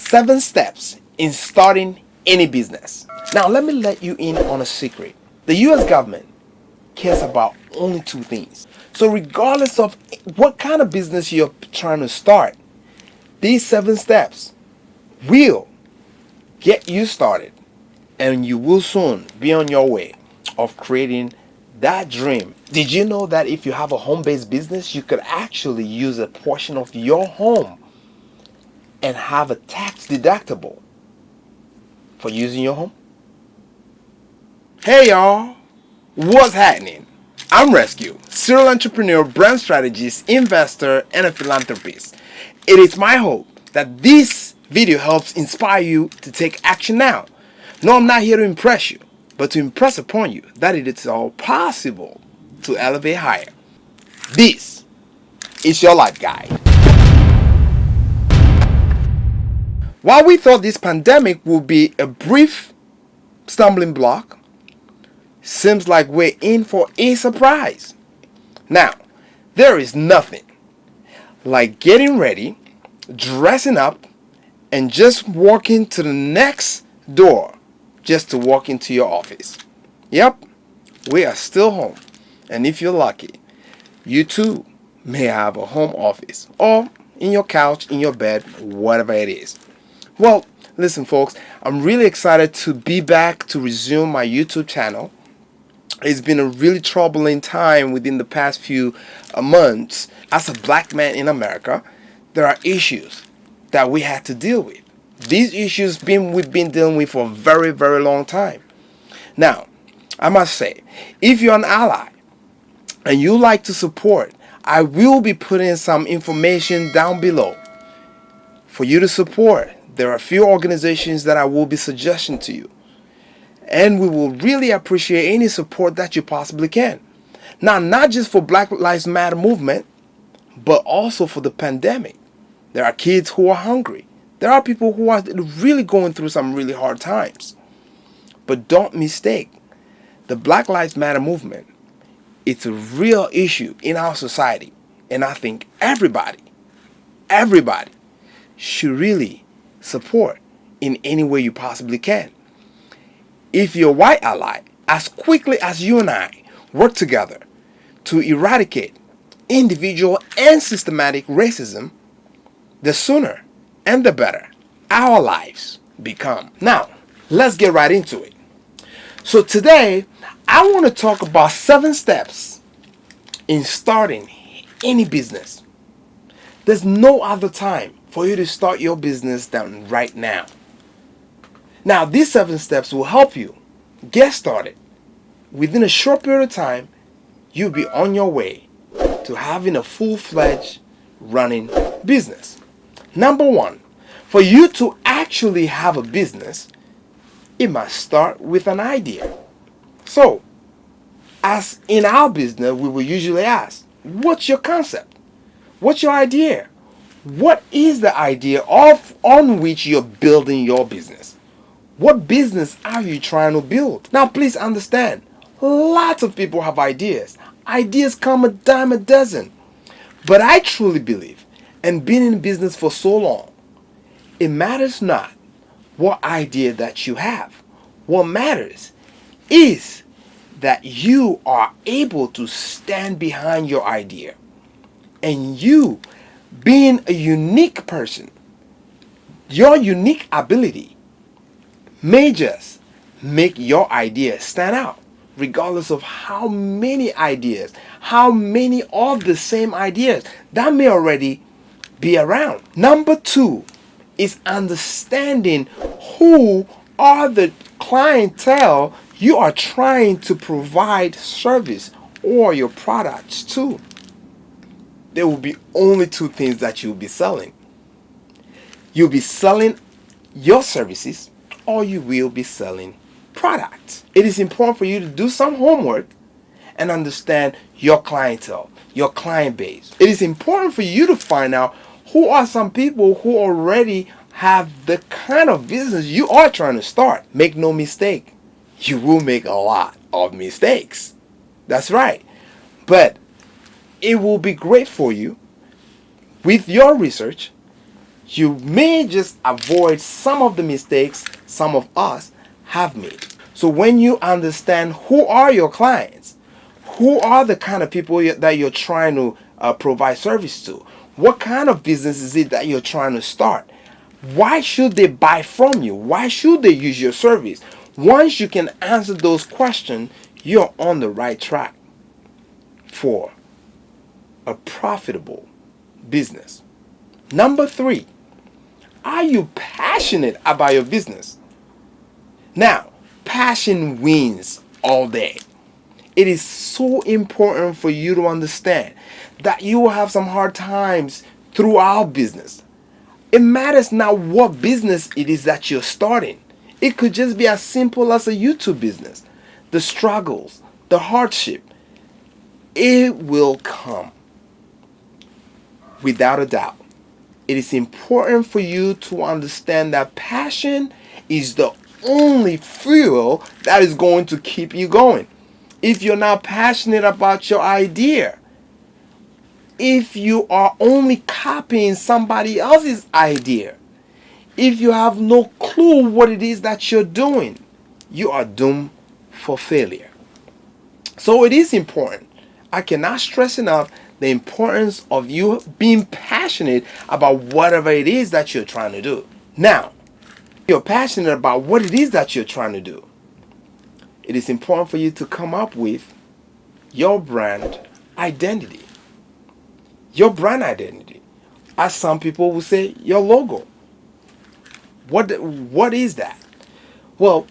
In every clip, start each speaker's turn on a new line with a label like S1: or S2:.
S1: 7 steps in starting any business. Now, let me let you in on a secret. The US government cares about only 2 things. So regardless of what kind of business you're trying to start, these 7 steps will get you started, and you will soon be on your way of creating that dream. Did you know that if you have a home-based business, you could actually use a portion of your home and have a tax deductible for using your home? Hey y'all, what's happening? I'm Rescue, serial entrepreneur, brand strategist, investor, and a philanthropist. It is my hope that this video helps inspire you to take action now. No, I'm not here to impress you, but to impress upon you that it is all possible to elevate higher. This is your life guide. While we thought this pandemic would be a brief stumbling block, seems like we're in for a surprise. Now, there is nothing like getting ready, dressing up, and just walking to the next door just to walk into your office. Yep, we are still home. And if you're lucky, you too may have a home office or in your couch, in your bed, whatever it is. Well, listen folks, I'm really excited to be back to resume my YouTube channel. It's been a really troubling time within the past few months. As a black man in America, there are issues that we had to deal with. These issues we've been dealing with for a very, very long time. Now, I must say, if you're an ally and you like to support, I will be putting some information down below for you to support. There are a few organizations that I will be suggesting to you. And we will really appreciate any support that you possibly can. Now, not just for Black Lives Matter movement, but also for the pandemic. There are kids who are hungry. There are people who are really going through some really hard times. But don't mistake, the Black Lives Matter movement, it's a real issue in our society. And I think everybody should really support in any way you possibly can. If you're a white ally, as quickly as you and I work together to eradicate individual and systematic racism, the sooner and the better our lives become. Now, let's get right into it. So today, I want to talk about 7 steps in starting any business. There's no other time for you to start your business than right now. Now, these 7 steps will help you get started. Within a short period of time, you'll be on your way to having a full-fledged running business. Number 1, for you to actually have a business, it must start with an idea. So, as in our business, we will usually ask, what's your concept? What's your idea? What is the idea on which you're building your business? What business are you trying to build? Now, please understand, lots of people have ideas. Ideas come a dime a dozen. But I truly believe, and been in business for so long, it matters not what idea that you have. What matters is that you are able to stand behind your idea. And you, being a unique person, your unique ability may just make your idea stand out, regardless of how many ideas, how many of the same ideas that may already be around. Number 2 is understanding who are the clientele you are trying to provide service or your products to. There will be only 2 things that you'll be selling. You'll be selling your services, or you will be selling products. It is important for you to do some homework and understand your clientele, your client base. It is important for you to find out who are some people who already have the kind of business you are trying to start. Make no mistake, you will make a lot of mistakes. That's right. But it will be great for you with your research you may just avoid some of the mistakes some of us have made. So when you understand who are your clients, who are the kind of people that you're trying to provide service to, what kind of business is it that you're trying to start, why should they buy from you, why should they use your service? Once you can answer those questions, you're on the right track for a profitable business. Number 3, are you passionate about your business? Now, passion wins all day. It is so important for you to understand that you will have some hard times throughout business. It matters not what business it is that you're starting. It could just be as simple as a YouTube business. The struggles, the hardship, it will come without a doubt. It is important for you to understand that passion is the only fuel that is going to keep you going. If you're not passionate about your idea, if you are only copying somebody else's idea, if you have no clue what it is that you're doing, you are doomed for failure. So it is important. I cannot stress enough the importance of you being passionate about whatever it is that you're trying to do. Now, you're passionate about what it is that you're trying to do. It is important for you to come up with your brand identity. Your brand identity. As some people will say, your logo. What is that? Well,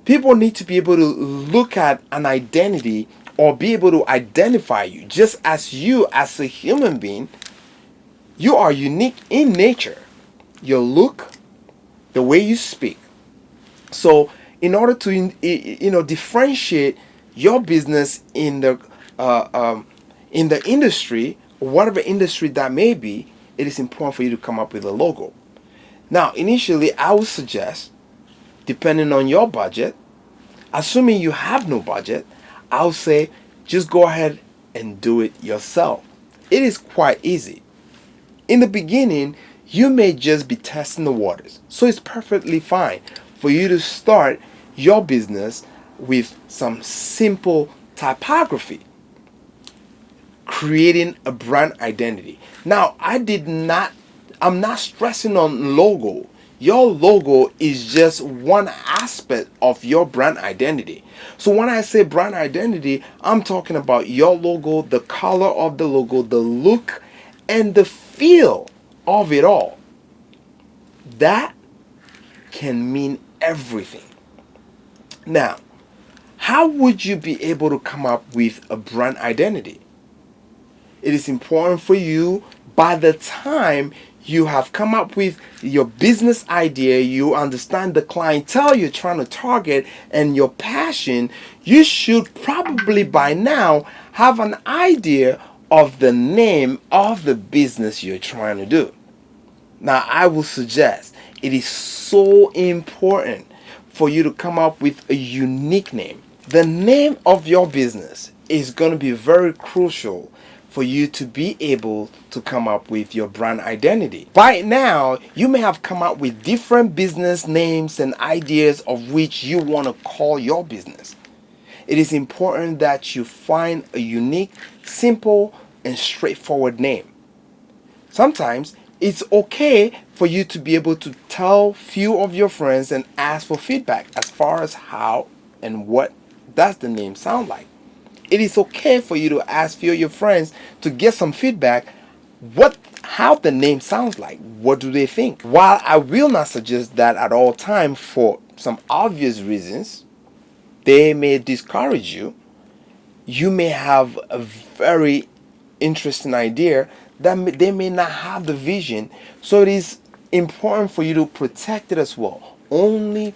S1: people need to be able to look at an identity or be able to identify you. Just as you, as a human being, you are unique in nature. Your look, the way you speak. So, in order to differentiate your business in the industry, whatever industry that may be, it is important for you to come up with a logo. Now, initially, I would suggest, depending on your budget, assuming you have no budget, I would say just go ahead and do it yourself. It is quite easy. In the beginning, you may just be testing the waters. So it's perfectly fine for you to start your business with some simple typography, creating a brand identity. Now, I'm not stressing on logo. Your logo is just one aspect of your brand identity. So when I say brand identity, I'm talking about your logo, the color of the logo, the look, and the feel of it all. That can mean everything. Now, how would you be able to come up with a brand identity? It is important for you, by the time you have come up with your business idea, you understand the clientele you're trying to target and your passion, you should probably by now have an idea of the name of the business you're trying to do. Now, I will suggest it is so important for you to come up with a unique name. The name of your business is going to be very crucial for you to be able to come up with your brand identity. Right now, you may have come up with different business names and ideas of which you want to call your business. It is important that you find a unique, simple, and straightforward name. Sometimes it's okay for you to be able to tell few of your friends and ask for feedback as far as how and what does the name sound like. It is okay for you to ask few of your friends to get some feedback how the name sounds like. What do they think? While I will not suggest that at all times for some obvious reasons, they may discourage you. You may have a very interesting idea that they may not have the vision. So it is important for you to protect it as well. Only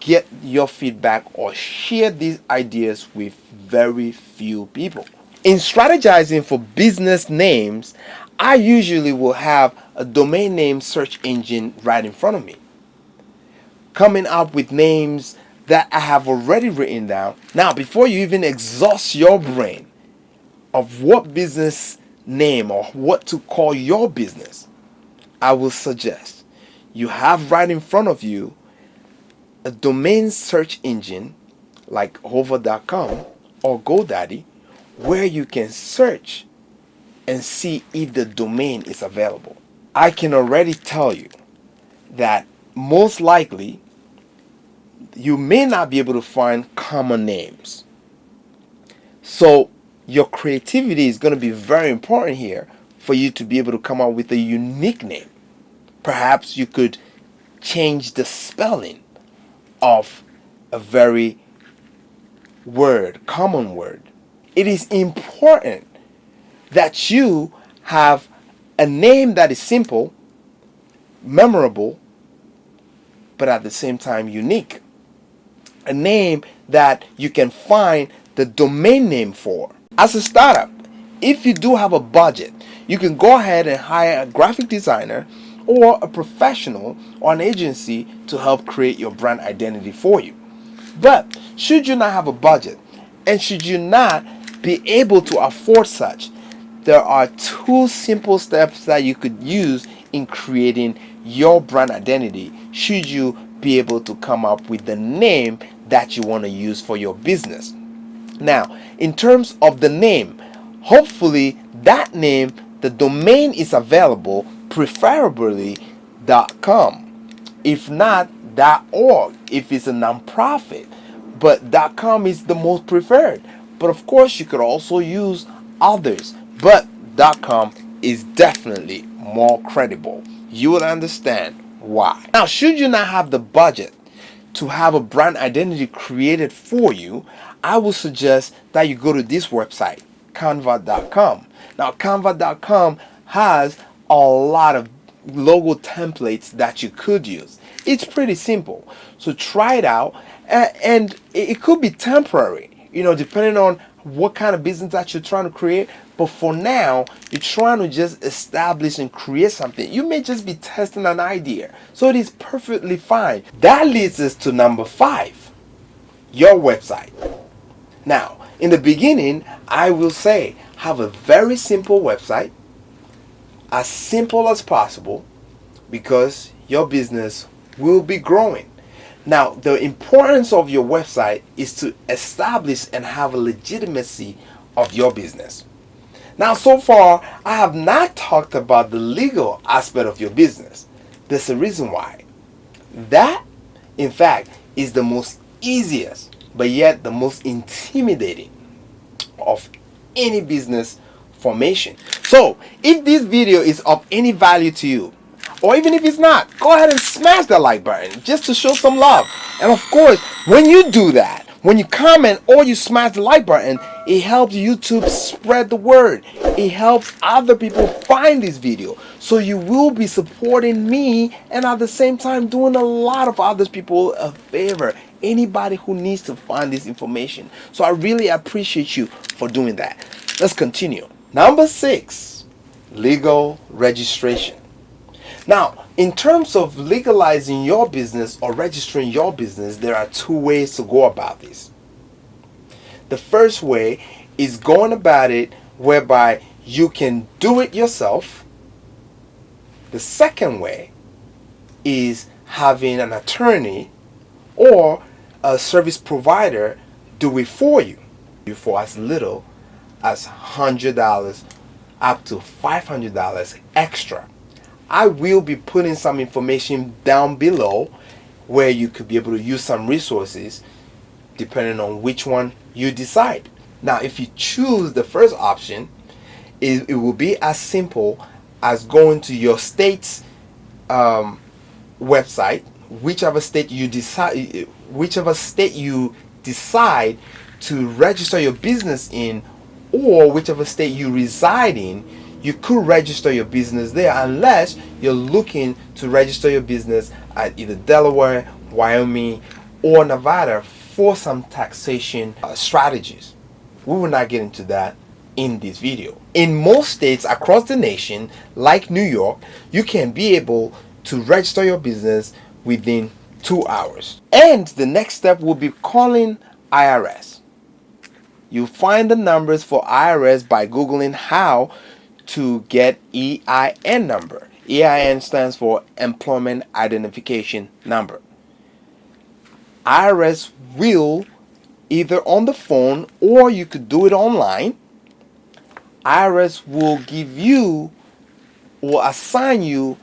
S1: get your feedback or share these ideas with very few people. In strategizing for business names, I usually will have a domain name search engine right in front of me, coming up with names that I have already written down. Now, before you even exhaust your brain of what business name or what to call your business, I will suggest you have right in front of you a domain search engine like hover.com or GoDaddy, where you can search and see if the domain is available. I can already tell you that most likely you may not be able to find common names. So your creativity is going to be very important here for you to be able to come up with a unique name. Perhaps you could change the spelling of a very common word. It is important that you have a name that is simple, memorable, but at the same time unique. A name that you can find the domain name for. As a startup, if you do have a budget, you can go ahead and hire a graphic designer or a professional or an agency to help create your brand identity for you. But should you not have a budget, and should you not be able to afford such, there are two simple steps that you could use in creating your brand identity should you be able to come up with the name that you want to use for your business. Now, in terms of the name, hopefully that name, the domain is available, preferably .com. If not, .org if it's a nonprofit, but .com is the most preferred. But of course, you could also use others, but .com is definitely more credible. You will understand why. Now, should you not have the budget to have a brand identity created for you, I would suggest that you go to this website, canva.com. Now, canva.com has a lot of logo templates that you could use. It's pretty simple. So try it out, and it could be temporary, depending on what kind of business that you're trying to create. But for now, you're trying to just establish and create something. You may just be testing an idea. So it is perfectly fine. That leads us to number 5, your website. Now, in the beginning, I will say, have a very simple website, as simple as possible, because your business will be growing. Now, the importance of your website is to establish and have a legitimacy of your business. Now, so far, I have not talked about the legal aspect of your business. There's a reason why. That, in fact, is the most easiest, but yet the most intimidating of any business formation. So, if this video is of any value to you, or even if it's not, go ahead and smash that like button just to show some love. And of course, when you do that, when you comment or you smash the like button, it helps YouTube spread the word. It helps other people find this video. So you will be supporting me and at the same time doing a lot of other people a favor. Anybody who needs to find this information. So I really appreciate you for doing that. Let's continue. Number 6, legal registration. Now, in terms of legalizing your business or registering your business, there are 2 ways to go about this. The first way is going about it whereby you can do it yourself. The second way is having an attorney or a service provider do it for you for as little as $100 up to $500 extra. I will be putting some information down below where you could be able to use some resources depending on which one you decide. Now, if you choose the first option, it will be as simple as going to your state's website, whichever state you decide to register your business in, or whichever state you reside in. You could register your business there unless you're looking to register your business at either Delaware, Wyoming, or Nevada for some taxation strategies. We will not get into that in this video. In most states across the nation, like New York, you can be able to register your business within 2 hours. And the next step will be calling IRS. You find the numbers for IRS by Googling how to get EIN number. EIN stands for Employment Identification Number. IRS will, either on the phone or you could do it online, IRS will give you or assign you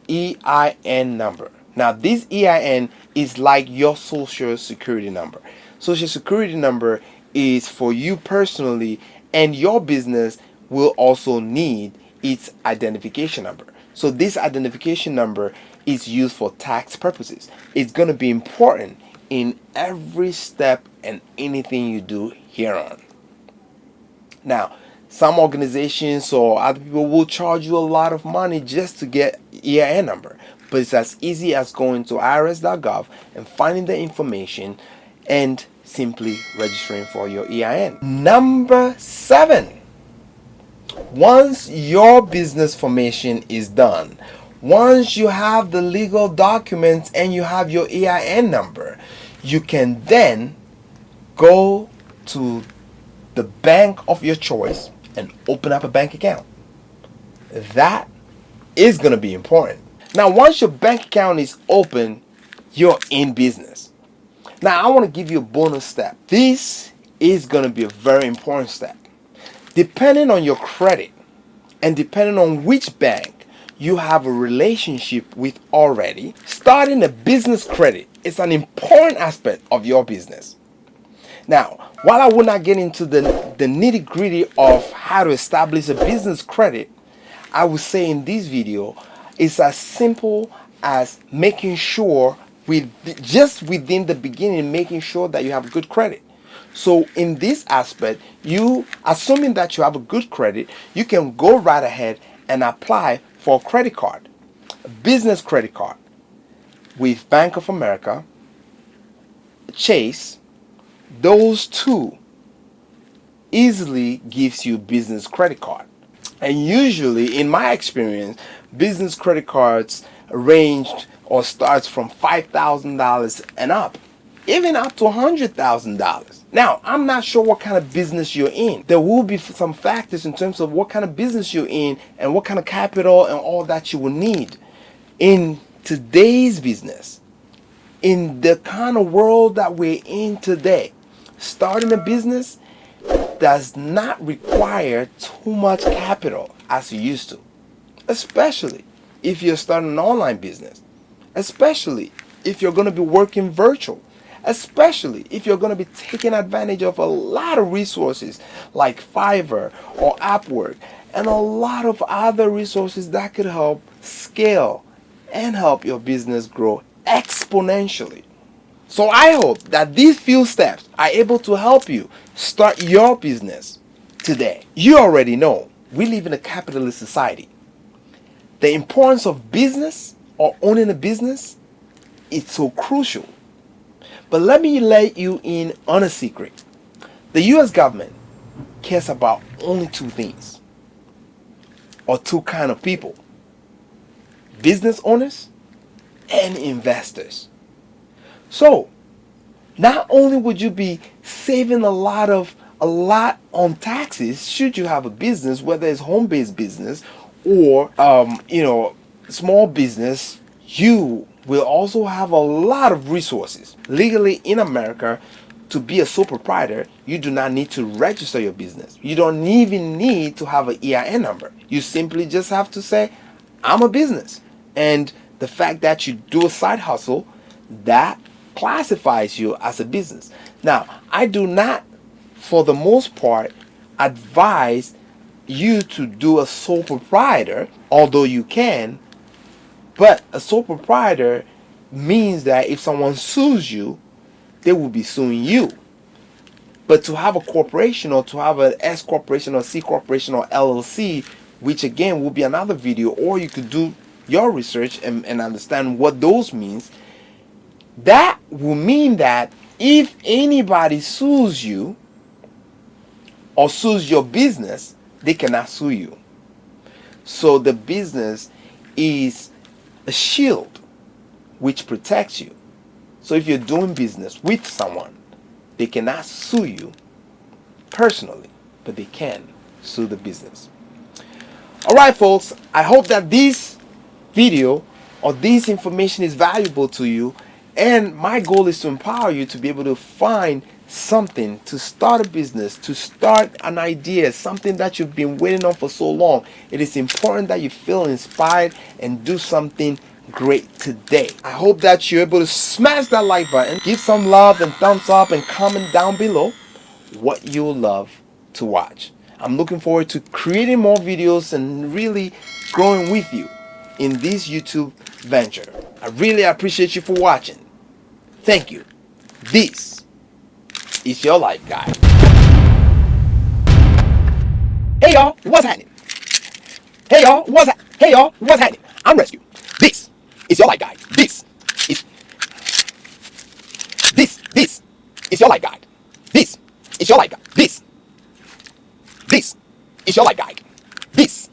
S1: EIN number. Now this EIN is like your social security number. Social security number is for you personally, and your business will also need its identification number. So this identification number is used for tax purposes. It's going to be important in every step and anything you do here on. Now, some organizations or other people will charge you a lot of money just to get EIN number. But it's as easy as going to irs.gov and finding the information and simply registering for your EIN. Number 7. Once your business formation is done, once you have the legal documents and you have your EIN number, you can then go to the bank of your choice and open up a bank account. That is going to be important. Now, once your bank account is open, you're in business. Now, I want to give you a bonus step. This is going to be a very important step. Depending on your credit and depending on which bank you have a relationship with already, starting a business credit is an important aspect of your business. Now, while I will not get into the nitty-gritty of how to establish a business credit, I would say in this video, it's as simple as making sure just within the beginning, making sure that you have good credit. So in this aspect, you, assuming that you have a good credit, you can go right ahead and apply for a credit card, a business credit card with Bank of America, Chase. Those two easily gives you business credit card. And usually, in my experience, business credit cards ranged or starts from $5,000 and up, even up to $100,000. Now, I'm not sure what kind of business you're in. There will be some factors in terms of what kind of business you're in and what kind of capital and all that you will need. In today's business, in the kind of world that we're in today, starting a business does not require too much capital as you used to, especially if you're starting an online business, especially if you're going to be working virtual, especially if you're going to be taking advantage of a lot of resources like Fiverr or Upwork and a lot of other resources that could help scale and help your business grow exponentially. So I hope that these few steps are able to help you start your business today. You already know we live in a capitalist society. The importance of business or owning a business is so crucial. But let me let you in on a secret. The US government cares about only two things or two kind of people: business owners and investors. So, not only would you be saving a lot on taxes should you have a business, whether it's home-based business or small business, you will also have a lot of resources. Legally in America, to be a sole proprietor, you do not need to register your business. You don't even need to have an EIN number. You simply just have to say, I'm a business. And the fact that you do a side hustle, that classifies you as a business. Now, I do not, for the most part, advise you to do a sole proprietor, although you can. But a sole proprietor means that if someone sues you, they will be suing you. But to have a corporation or to have an S corporation or C corporation or LLC, which again will be another video, or you could do your research and understand what those means. That will mean that if anybody sues you or sues your business, they cannot sue you. So the business is a shield which protects you. So if you're doing business with someone, they cannot sue you personally, but they can sue the business. All right, folks, I hope that these video or this information is valuable to you, and my goal is to empower you to be able to find something, to start a business, to start an idea, something that you've been waiting on for so long. It is important that you feel inspired and do something great today. I hope that you're able to smash that like button, give some love and thumbs up, and comment down below what you'll love to watch. I'm looking forward to creating more videos and really growing with you in this YouTube venture. I really appreciate you for watching. Thank you. This is your life guide. Hey y'all, what's happening? Hey y'all, what's happening? I'm Rescue. This is your life guide. This is your life guide. This is your life guide. This is your life guide. This